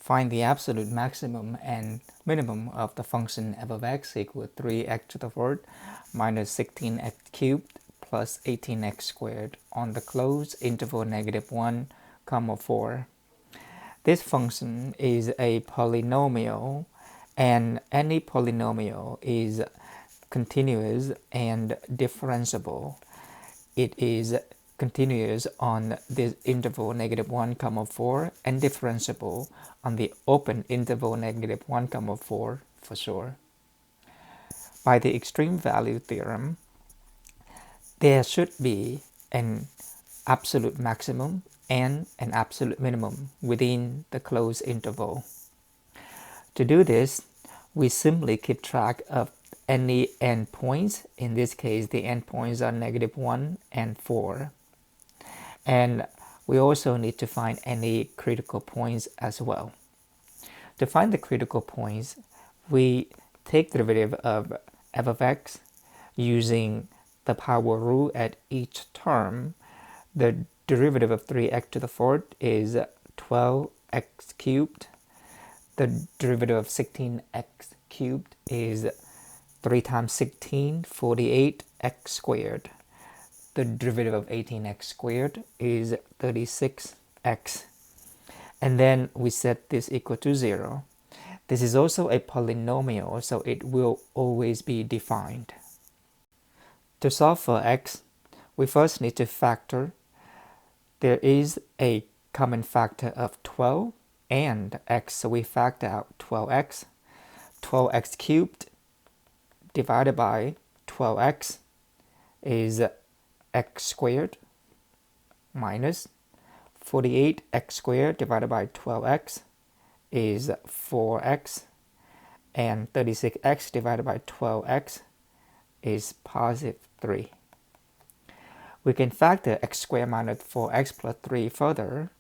Find the absolute maximum and minimum of the function f of x equal 3x to the fourth minus 16x cubed plus 18x squared on the closed interval -1, 4. This function is a polynomial, and any polynomial is continuous and differentiable. It is continuous on this interval -1, 4 and differentiable on the open interval -1, 4 for sure. By the extreme value theorem, there should be an absolute maximum and an absolute minimum within the closed interval. To do this, we simply keep track of any endpoints. In this case, the endpoints are -1 and 4. And we also need to find any critical points as well. To find the critical points, we take the derivative of f of x using the power rule at each term. The derivative of 3x to the fourth is 12x cubed. The derivative of 16x cubed is 3 times 16, 48x squared. The derivative of 18x squared is 36x. And then we set this equal to 0. This is also a polynomial, so it will always be defined. To solve for x, we first need to factor. There is a common factor of 12 and x, so we factor out 12x. 12x cubed divided by 12x is x squared minus 48x squared divided by 12x is 4x, and 36x divided by 12x is positive 3. We can factor x squared minus 4x plus 3 further.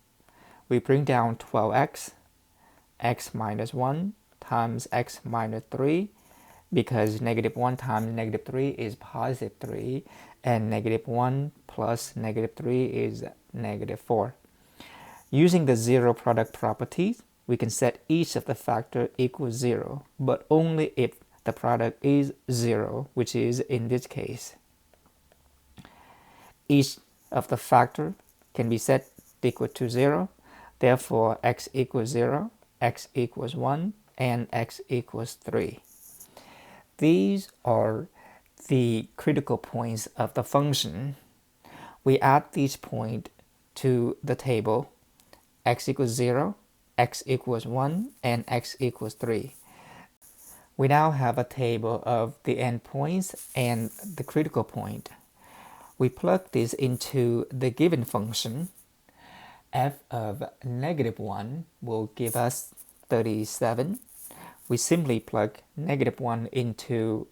We bring down 12x, x minus 1 times x minus 3, because -1 times -3 is positive 3, and -1 plus -3 is -4. Using the zero product properties, we can set each of the factor equals 0, but only if the product is 0, which is in this case. Each of the factor can be set equal to 0, therefore x equals 0, x equals 1, and x equals 3. These are the critical points of the function. We add these points to the table. X equals 0, x equals 1, and x equals 3. We now have a table of the endpoints and the critical point. We plug this into the given function. F of -1 will give us 37. We simply plug -1 into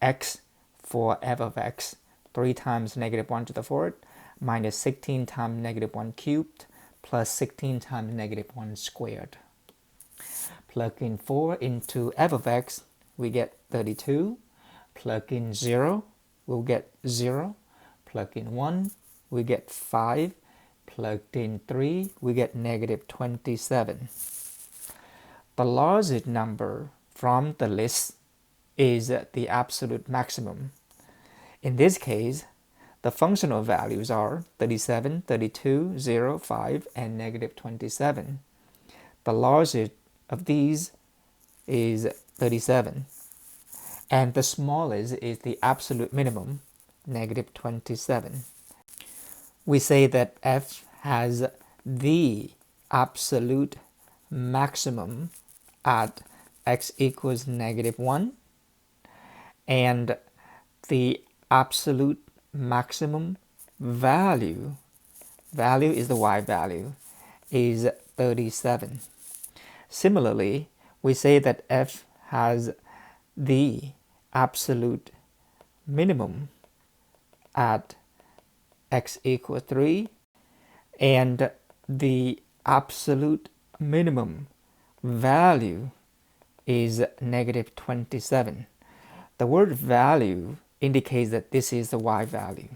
x for f of x. 3 times -1 to the fourth minus 16 times -1 cubed plus 16 times -1 squared. Plug in 4 into f of x, we get 32. Plug in 0, we'll get 0. Plug in 1, we get 5. Plugged in 3, we get -27. The largest number from the list is the absolute maximum. In this case, the functional values are 37, 32, 0, 5, and -27. The largest of these is 37, and the smallest is the absolute minimum, -27. We say that f has the absolute maximum at x equals -1, and the absolute maximum value is the y value, is 37. Similarly, we say that f has the absolute minimum at x equals 3, and the absolute minimum value is -27. The word value indicates that this is the y value.